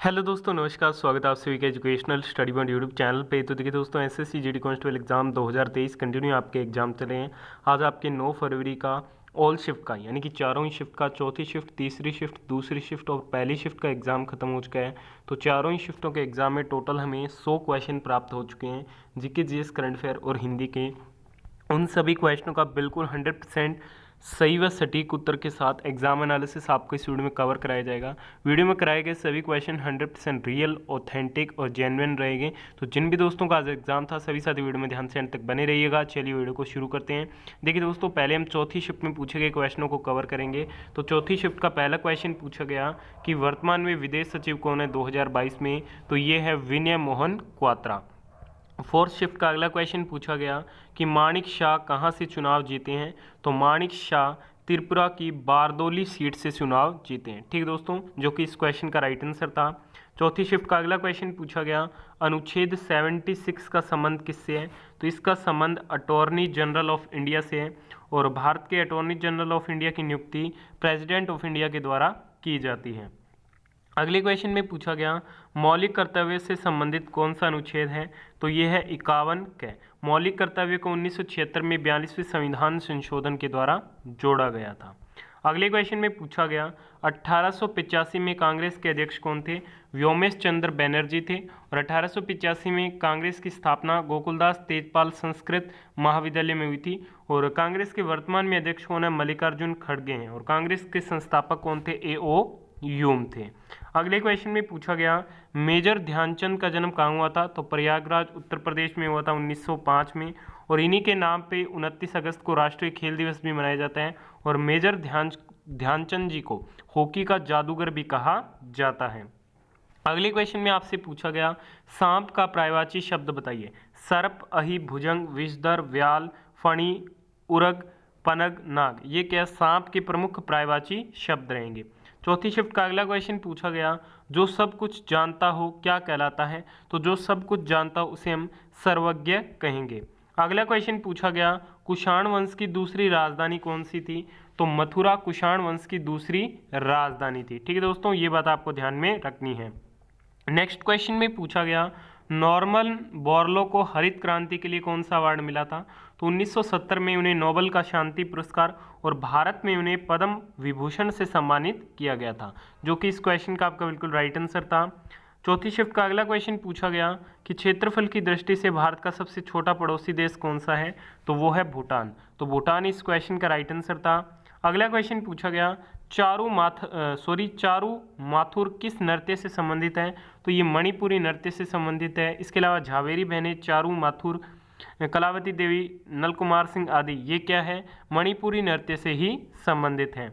Hello दोस्तों, नमस्कार। स्वागत है आप सभी का educational study point YouTube channel पे। तो देखिए दोस्तों, SSC GD constable exam 2023 continue आपके एग्जाम चले हैं। आज आपके 9 फरवरी का ऑल शिफ्ट का यानी कि चारों ही शिफ्ट का, चौथी शिफ्ट, तीसरी शिफ्ट, दूसरी शिफ्ट और पहली शिफ्ट का एग्जाम खत्म हो चुका है। तो चारों ही शिफ्टों के एग्जाम में टोटल हमें 100 क्वेश्चन प्राप्त हो चुके हैं। जीके, जीएस, करंट अफेयर और हिंदी के। उन सभी क्वेश्चनों का बिल्कुल 100% सही व सटीक उत्तर के साथ एग्जाम एनालिसिस आपको इस वीडियो में कवर कराया जाएगा। वीडियो में कराए गए सभी क्वेश्चन 100% रियल, ऑथेंटिक और जेन्युइन रहेंगे। तो जिन भी दोस्तों का आज एग्जाम था, सभी साथी वीडियो में ध्यान से अंत तक बने रहिएगा। चलिए वीडियो को शुरू करते हैं। देखिए दोस्तों, पहले हम चौथी शिफ्ट में पूछे गए क्वेश्चनों को कवर करेंगे। तो चौथी शिफ्ट का पहला क्वेश्चन पूछा गया कि वर्तमान में विदेश सचिव कौन है 2022 में। तो ये है विनय मोहन क्वात्रा। फोर्थ शिफ्ट का अगला क्वेश्चन पूछा गया कि माणिक शाह कहाँ से चुनाव जीते हैं। तो माणिक शाह त्रिपुरा की बारदोली सीट से चुनाव जीते हैं। ठीक दोस्तों, जो कि इस क्वेश्चन का राइट आंसर था। चौथी शिफ्ट का अगला क्वेश्चन पूछा गया अनुच्छेद 76 का संबंध किससे है। तो इसका संबंध अटॉर्नी जनरल ऑफ इंडिया से है और भारत के अटॉर्नी जनरल ऑफ इंडिया की नियुक्ति प्रेसिडेंट ऑफ इंडिया के द्वारा की जाती है। अगले क्वेश्चन में पूछा गया मौलिक कर्तव्य से संबंधित कौन सा अनुच्छेद है। तो ये है 51 क। मौलिक कर्तव्य को 1976 में 42वें संविधान संशोधन के द्वारा जोड़ा गया था। अगले क्वेश्चन में पूछा गया 1885 में कांग्रेस के अध्यक्ष कौन थे। व्योमेश चंद्र बनर्जी थे। और 1885 में कांग्रेस की स्थापना गोकुलदास तेजपाल संस्कृत महाविद्यालय में हुई थी। और कांग्रेस के वर्तमान में अध्यक्ष कौन है, मल्लिकार्जुन खड़गे हैं। और कांग्रेस के संस्थापक कौन थे, A.O. ह्यूम थे। अगले क्वेश्चन में पूछा गया मेजर ध्यानचंद का जन्म कहाँ हुआ था। तो प्रयागराज उत्तर प्रदेश में हुआ था 1905 में। और इन्हीं के नाम पे 29 अगस्त को राष्ट्रीय खेल दिवस भी मनाया जाता है। और मेजर ध्यानचंद जी को हॉकी का जादूगर भी कहा जाता है। अगले क्वेश्चन में आपसे पूछा गया सांप का पर्यायवाची शब्द बताइए। सर्प, अहि, भुजंग, विषधर, व्याल, फणी, उरग, पनग, नाग। ये क्या सांप के प्रमुख पर्यायवाची शब्द रहेंगे। चौथी शिफ्ट का अगला क्वेश्चन पूछा गया जो सब कुछ जानता हो क्या कहलाता है। तो जो सब कुछ जानता हो उसे हम सर्वज्ञ कहेंगे। अगला क्वेश्चन पूछा गया कुषाण वंश की दूसरी राजधानी कौन सी थी। तो मथुरा कुषाण वंश की दूसरी राजधानी थी। ठीक है दोस्तों, ये बात आपको ध्यान में रखनी है। नेक्स्ट क्वेश्चन में पूछा गया नॉर्मन बोरलो को हरित क्रांति के लिए कौन सा अवार्ड मिला था। तो 1970 में उन्हें नोबेल का शांति पुरस्कार और भारत में उन्हें पद्म विभूषण से सम्मानित किया गया था, जो कि इस क्वेश्चन का आपका बिल्कुल राइट आंसर था। चौथी शिफ्ट का अगला क्वेश्चन पूछा गया कि क्षेत्रफल की दृष्टि से भारत का सबसे छोटा पड़ोसी देश कौन सा है। तो वो है भूटान। तो भूटान इस क्वेश्चन का राइट आंसर था। अगला क्वेश्चन पूछा गया चारू माथुर किस नृत्य से संबंधित है। तो ये मणिपुरी नृत्य से संबंधित है। इसके अलावा झावेरी बहनें, चारू माथुर, कलावती देवी, नल कुमार सिंह आदि ये क्या है, मणिपुरी नृत्य से ही संबंधित हैं।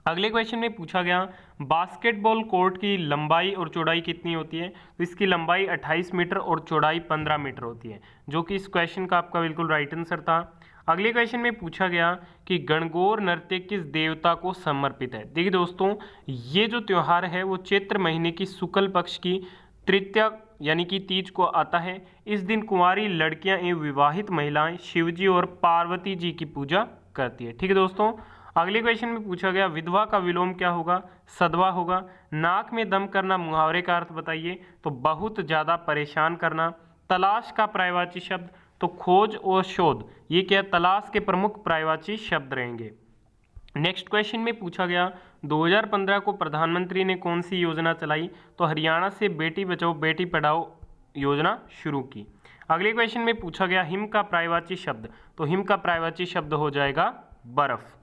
अगले क्वेश्चन में पूछा गया बास्केटबॉल कोर्ट की लंबाई और चौड़ाई कितनी होती है। तो इसकी लंबाई 28 मीटर और चौड़ाई 15 मीटर होती है, जो कि इस क्वेश्चन का आपका बिल्कुल राइट आंसर था। अगले क्वेश्चन में पूछा गया कि गणगौर नृत्य किस देवता को समर्पित है। देखिए दोस्तों, ये जो त्यौहार है वो चैत्र महीने की शुक्ल पक्ष की तृतीया यानी कि तीज को आता है। इस दिन कुंवारी लड़कियां एवं विवाहित महिलाएं शिवजी और पार्वती जी की पूजा करती है। ठीक है दोस्तों, अगले क्वेश्चन में पूछा गया विधवा का विलोम क्या होगा, सधवा होगा। नाक में दम करना मुहावरे का अर्थ बताइए। तो बहुत ज़्यादा परेशान करना। तलाश का पर्यायवाची शब्द। तो खोज और शोध, ये क्या तलाश के प्रमुख पर्यायवाची शब्द रहेंगे। नेक्स्ट क्वेश्चन में पूछा गया 2015 को प्रधानमंत्री ने कौन सी योजना चलाई। तो हरियाणा से बेटी बचाओ बेटी पढ़ाओ योजना शुरू की। अगले क्वेश्चन में पूछा गया हिम का पर्यायवाची शब्द। तो हिम का पर्यायवाची शब्द हो जाएगा बर्फ।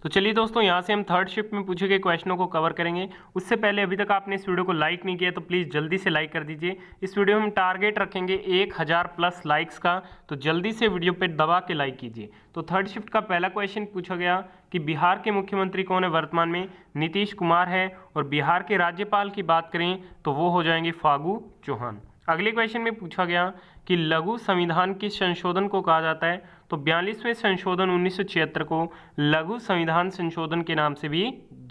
तो चलिए दोस्तों, यहाँ से हम थर्ड शिफ्ट में पूछे गए क्वेश्चनों को कवर करेंगे। उससे पहले अभी तक आपने इस वीडियो को लाइक नहीं किया तो प्लीज़ जल्दी से लाइक कर दीजिए। इस वीडियो में हम टारगेट रखेंगे 1000 प्लस लाइक्स का, तो जल्दी से वीडियो पे दबा के लाइक कीजिए। तो थर्ड शिफ्ट का पहला क्वेश्चन पूछा गया कि बिहार के मुख्यमंत्री कौन है वर्तमान में। नीतीश कुमार है। और बिहार के राज्यपाल की बात करें तो वो हो जाएंगे फागू चौहान। अगले क्वेश्चन में पूछा गया कि लघु संविधान किस संशोधन को कहा जाता है। तो 42वें संशोधन 1976 को लघु संविधान संशोधन के नाम से भी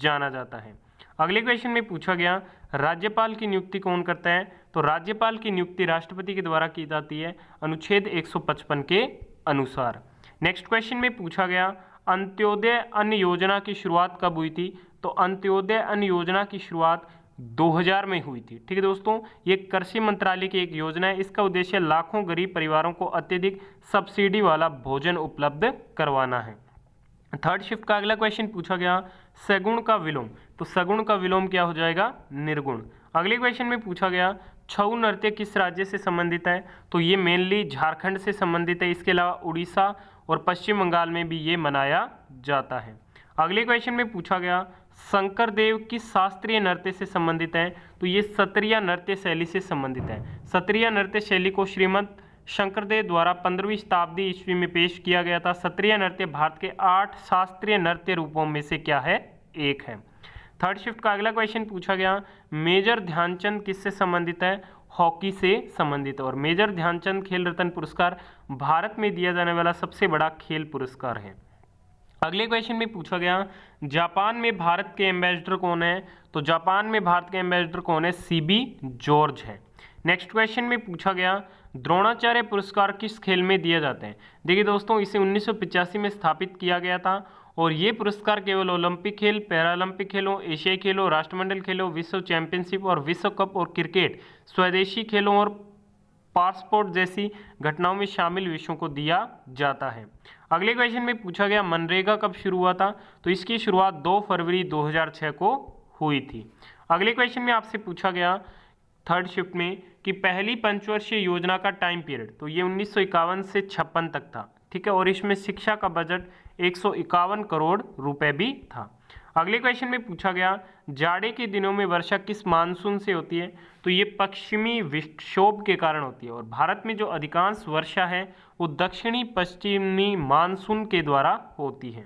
जाना जाता है। अगले क्वेश्चन में पूछा गया राज्यपाल की नियुक्ति कौन करता है। तो राज्यपाल की नियुक्ति राष्ट्रपति के द्वारा की जाती है अनुच्छेद 155 के अनुसार। नेक्स्ट क्वेश्चन में पूछा गया अंत्योदय अन्न योजना की शुरुआत कब हुई थी। तो अंत्योदय अन्न योजना की शुरुआत 2000 में हुई थी। ठीक है दोस्तों, ये कृषि मंत्रालय की एक योजना है। इसका उद्देश्य लाखों गरीब परिवारों को अत्यधिक सब्सिडी वाला भोजन उपलब्ध करवाना है। थर्ड शिफ्ट का अगला क्वेश्चन पूछा गया, सगुण का विलोम। तो सगुण का विलोम क्या हो जाएगा? निर्गुण। अगले क्वेश्चन में पूछा गया, छऊ नृत्य किस राज्य से संबंधित है? तो ये मेनली झारखंड से संबंधित है। इसके अलावा उड़ीसा और पश्चिम बंगाल में भी ये मनाया जाता है। अगले क्वेश्चन में पूछा गया, शंकर देव किस शास्त्रीय नृत्य से संबंधित है? तो ये सत्रिया नृत्य शैली से संबंधित है। सत्रिया नृत्य शैली को श्रीमद शंकरदेव द्वारा 15वीं शताब्दी ईस्वी में पेश किया गया था। सत्रिया नृत्य भारत के 8 शास्त्रीय नृत्य रूपों में से क्या है? एक है। थर्ड शिफ्ट का अगला क्वेश्चन पूछा गया, मेजर ध्यानचंद किससे संबंधित है? हॉकी से संबंधित। और मेजर ध्यानचंद खेल रत्न पुरस्कार भारत में दिया जाने वाला सबसे बड़ा खेल पुरस्कार है। अगले क्वेश्चन में पूछा गया, जापान में भारत के एम्बेसडर कौन है? तो जापान में भारत के एम्बेसडर कौन है? सीबी जॉर्ज है। नेक्स्ट क्वेश्चन में पूछा गया, द्रोणाचार्य पुरस्कार किस खेल में दिए जाते हैं? देखिए दोस्तों, इसे 1985 में स्थापित किया गया था और ये पुरस्कार केवल ओलंपिक खेल, पैरालंपिक खेलों, एशियाई खेलों, राष्ट्रमंडल खेलों, विश्व चैंपियनशिप और विश्व कप और क्रिकेट, स्वदेशी खेलों और पासपोर्ट जैसी घटनाओं में शामिल विषयों को दिया जाता है। अगले क्वेश्चन में पूछा गया, मनरेगा कब शुरू हुआ था? तो इसकी शुरुआत 2 फरवरी 2006 को हुई थी। अगले क्वेश्चन में आपसे पूछा गया थर्ड शिफ्ट में कि पहली पंचवर्षीय योजना का टाइम पीरियड, तो ये 1951 से 56 तक था। ठीक है, और इसमें शिक्षा का बजट 151 करोड़ रुपए भी था। अगले क्वेश्चन में पूछा गया, जाड़े के दिनों में वर्षा किस मानसून से होती है? तो ये पश्चिमी विक्षोभ के कारण होती है और भारत में जो अधिकांश वर्षा है वो दक्षिणी पश्चिमी मानसून के द्वारा होती है।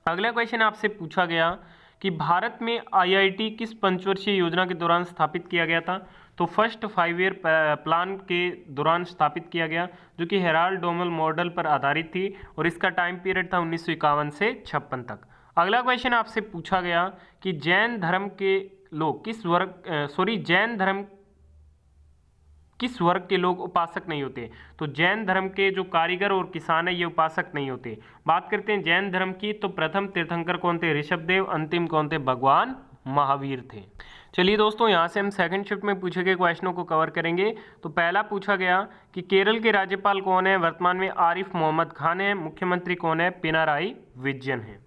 अगला क्वेश्चन आपसे पूछा गया कि भारत में आईआईटी किस पंचवर्षीय योजना के दौरान स्थापित किया गया था? तो फर्स्ट 5 ईयर प्लान के दौरान स्थापित किया गया, जो कि हेराल्ड डोमल मॉडल पर आधारित थी और इसका टाइम पीरियड था 1951 से 56 तक। अगला क्वेश्चन आपसे पूछा गया कि जैन धर्म के लोग किस वर्ग के लोग उपासक नहीं होते? तो जैन धर्म के जो कारीगर और किसान है ये उपासक नहीं होते। बात करते हैं जैन धर्म की, तो प्रथम तीर्थंकर कौन थे? ऋषभदेव। अंतिम कौन थे? भगवान महावीर थे। चलिए दोस्तों, यहाँ से हम सेकंड शिफ्ट में पूछे गए क्वेश्चनों को कवर करेंगे। तो पहला पूछा गया कि केरल के राज्यपाल कौन है? वर्तमान में आरिफ मोहम्मद खान है। मुख्यमंत्री कौन है? पिनाराई विजयन है।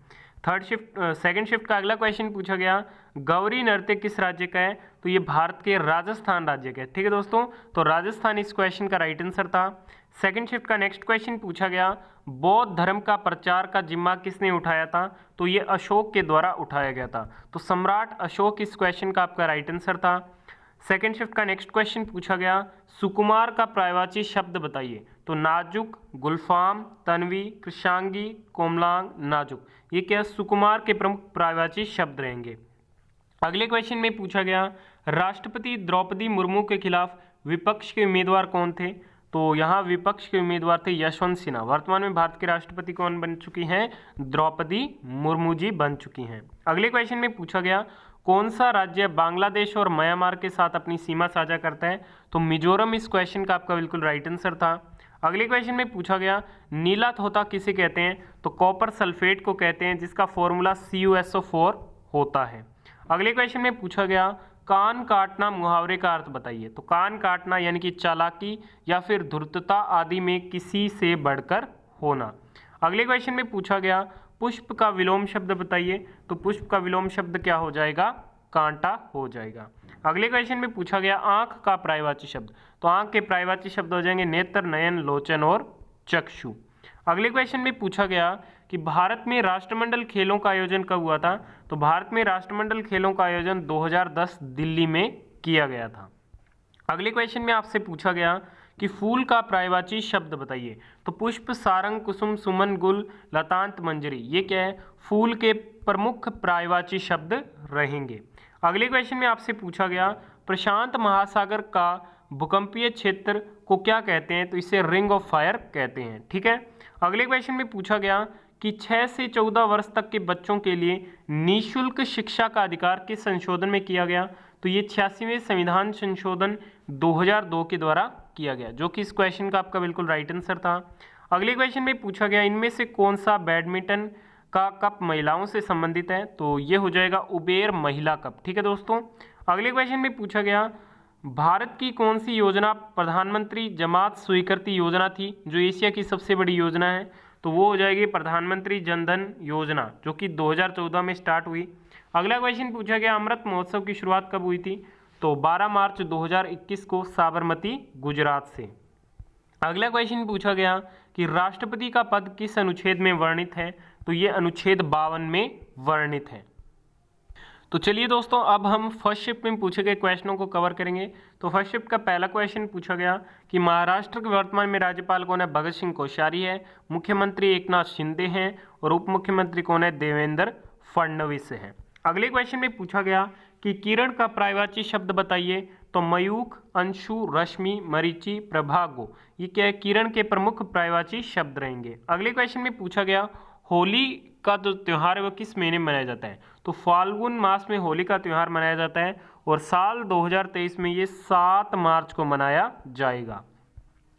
सेकंड शिफ्ट का अगला क्वेश्चन पूछा गया, गौरी नृत्य किस राज्य का है? तो ये भारत के राजस्थान राज्य का है। ठीक है दोस्तों, तो राजस्थान इस क्वेश्चन का राइट आंसर था। सेकंड शिफ्ट का नेक्स्ट क्वेश्चन पूछा गया, बौद्ध धर्म का प्रचार का जिम्मा किसने उठाया था? तो ये अशोक के द्वारा उठाया गया था। तो सम्राट अशोक इस क्वेश्चन का आपका राइट आंसर था। सेकेंड शिफ्ट का नेक्स्ट क्वेश्चन पूछा गया, सुकुमार का पर्यायवाची शब्द बताइए। तो नाजुक, गुलफाम, तन्वी, कृशांगी, कोमलांग, नाजुक, ये क्या सुकुमार के प्रमुख पर्यायवाची शब्द रहेंगे। अगले क्वेश्चन में पूछा गया, राष्ट्रपति द्रौपदी मुर्मू के खिलाफ विपक्ष के उम्मीदवार कौन थे? तो यहाँ विपक्ष के उम्मीदवार थे यशवंत सिन्हा। वर्तमान में भारत के राष्ट्रपति कौन बन चुकी हैं? द्रौपदी मुर्मू जी बन चुकी हैं। अगले क्वेश्चन में पूछा गया, कौन सा राज्य बांग्लादेश और म्यांमार के साथ अपनी सीमा साझा करता है? तो मिजोरम इस क्वेश्चन का आपका बिल्कुल राइट आंसर था। अगले क्वेश्चन में पूछा गया, नीला थोथा किसे कहते हैं? तो कॉपर सल्फेट को कहते हैं, जिसका फॉर्मूला CuSO4 होता है। अगले क्वेश्चन में पूछा गया, कान काटना मुहावरे का अर्थ बताइए। तो कान काटना यानी कि चालाकी या फिर धूर्तता आदि में किसी से बढ़कर होना। अगले क्वेश्चन में पूछा गया, पुष्प का विलोम शब्द बताइए। तो पुष्प का विलोम शब्द क्या हो जाएगा? कांटा हो जाएगा। अगले क्वेश्चन में पूछा गया, आंख का पर्यायवाची शब्द। तो आंख के पर्यायवाची शब्द हो जाएंगे नेत्र, नयन, लोचन और चक्षु। अगले क्वेश्चन में पूछा गया कि भारत में राष्ट्रमंडल खेलों का आयोजन कब हुआ था? तो भारत में राष्ट्रमंडल खेलों का आयोजन 2010 दिल्ली में किया गया था। अगले क्वेश्चन में आपसे पूछा गया कि फूल का पर्यायवाची शब्द बताइए। तो पुष्प, सारंग, कुसुम, सुमन, गुल, लतांत, मंजरी, ये क्या है? फूल के प्रमुख पर्यायवाची शब्द रहेंगे। अगले क्वेश्चन में आपसे पूछा गया, प्रशांत महासागर का भूकंपीय क्षेत्र को क्या कहते हैं? तो इसे रिंग ऑफ फायर कहते हैं। ठीक है। अगले क्वेश्चन में पूछा गया कि 6 से 14 वर्ष तक के बच्चों के लिए निःशुल्क शिक्षा का अधिकार किस संशोधन में किया गया? तो ये 86वें संविधान संशोधन 2002 के द्वारा किया गया, जो कि इस क्वेश्चन का आपका बिल्कुल राइट आंसर था। अगले क्वेश्चन में पूछा गया, इनमें से कौन सा बैडमिंटन का कप महिलाओं से संबंधित है? तो ये हो जाएगा उबेर महिला कप। ठीक है दोस्तों। अगले क्वेश्चन में पूछा गया भारत की कौन सी योजना प्रधानमंत्री जमात स्वीकृति योजना थी, जो एशिया की सबसे बड़ी योजना है, तो वो हो जाएगी प्रधानमंत्री जनधन योजना, जो कि 2014 में स्टार्ट हुई। अगला क्वेश्चन पूछा गया अमृत महोत्सव की शुरुआत कब हुई थी, तो 12 मार्च 2021 को साबरमती गुजरात से। अगला क्वेश्चन पूछा गया कि राष्ट्रपति का पद किस अनुच्छेद में वर्णित है, तो ये अनुच्छेद 52 में वर्णित है। तो चलिए दोस्तों, अब हम फर्स्ट शिफ्ट में पूछे गए क्वेश्चनों को कवर करेंगे। तो फर्स्ट शिफ्ट का पहला क्वेश्चन पूछा गया कि महाराष्ट्र के वर्तमान में राज्यपाल कौन है, भगत सिंह कोश्यारी है, मुख्यमंत्री एकनाथ शिंदे हैं और उप मुख्यमंत्री कौन है, देवेंद्र फडणवीस है। अगले क्वेश्चन में पूछा गया कि किरण का पर्यायवाची शब्द बताइए, तो मयूख, अंशु, रश्मि, मरीचि, प्रभागो, ये क्या है, किरण के प्रमुख पर्यायवाची शब्द रहेंगे। अगले क्वेश्चन में पूछा गया होली का जो त्यौहार है वो किस महीने में मनाया जाता है, तो फाल्गुन मास में होली का त्यौहार मनाया जाता है और साल 2023 में ये 7 मार्च को मनाया जाएगा।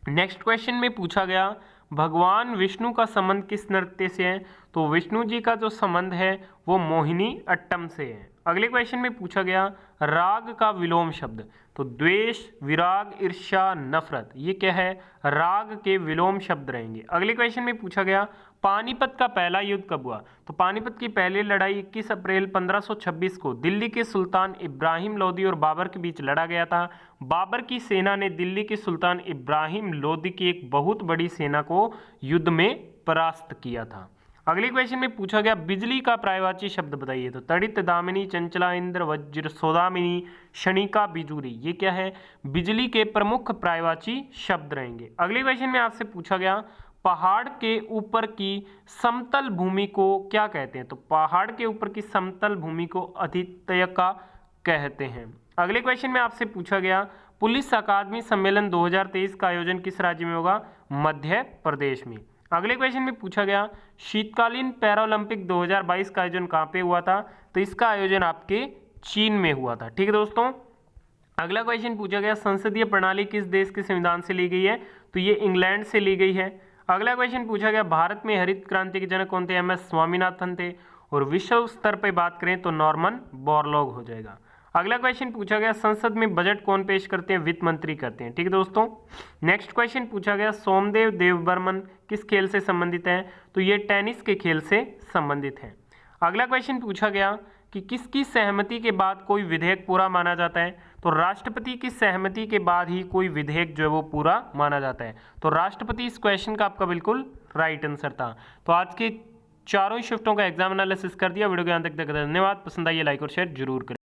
नेक्स्ट क्वेश्चन में पूछा गया भगवान विष्णु का संबंध किस नृत्य से है, तो विष्णु जी का जो संबंध है वो मोहिनी अट्टम से है। अगले क्वेश्चन में पूछा गया राग का विलोम शब्द, तो द्वेष, विराग, ईर्ष्या, नफरत, ये क्या है, राग के विलोम शब्द रहेंगे। अगले क्वेश्चन में पूछा गया पानीपत का पहला युद्ध कब हुआ, तो पानीपत की पहली लड़ाई 21 अप्रैल 1526 को दिल्ली के सुल्तान इब्राहिम लोदी और बाबर के बीच लड़ा गया था। बाबर की सेना ने दिल्ली के सुल्तान इब्राहिम लोदी की एक बहुत बड़ी सेना को युद्ध में परास्त किया था। अगले क्वेश्चन में पूछा गया बिजली का पर्यायवाची शब्द बताइए, तो तड़ित, दामिनी, चंचला, इंद्र, वज्र, सौदामिनी, क्षणिका, बिजुरी, ये क्या है, बिजली के प्रमुख पर्यायवाची शब्द रहेंगे। अगले क्वेश्चन में आपसे पूछा गया पहाड़ के ऊपर की समतल भूमि को क्या कहते हैं, तो पहाड़ के ऊपर की समतल भूमि को अतित्यका कहते हैं। अगले क्वेश्चन में आपसे पूछा गया पुलिस अकादमी सम्मेलन 2023 का आयोजन किस राज्य में होगा, मध्य प्रदेश में। अगले क्वेश्चन में पूछा गया शीतकालीन पैरालंपिक 2022 का आयोजन कहाँ पे हुआ था, तो इसका आयोजन आपके चीन में हुआ था। ठीक है दोस्तों। अगला क्वेश्चन पूछा गया संसदीय प्रणाली किस देश के संविधान से ली गई है, तो ये इंग्लैंड से ली गई है। अगला क्वेश्चन पूछा गया भारत में हरित क्रांति के जनक कौन थे, एम एस स्वामीनाथन थे और विश्व स्तर पर बात करें तो नॉर्मन बोरलॉग हो जाएगा। अगला क्वेश्चन पूछा गया संसद में बजट कौन पेश करते हैं, वित्त मंत्री करते हैं। ठीक है दोस्तों। नेक्स्ट क्वेश्चन पूछा गया सोमदेव देवबर्मन किस खेल से संबंधित है, तो ये टेनिस के खेल से संबंधित है। अगला क्वेश्चन पूछा गया कि किसकी सहमति के बाद कोई विधेयक पूरा माना जाता है, तो राष्ट्रपति की सहमति के बाद ही कोई विधेयक जो है वो पूरा माना जाता है। तो राष्ट्रपति इस क्वेश्चन का आपका बिल्कुल राइट आंसर था। तो आज के चारों शिफ्टों का एग्जाम एनालिसिस कर दिया। वीडियो के अंत तक देखने धन्यवाद। पसंद आइए लाइक और शेयर जरूर करें।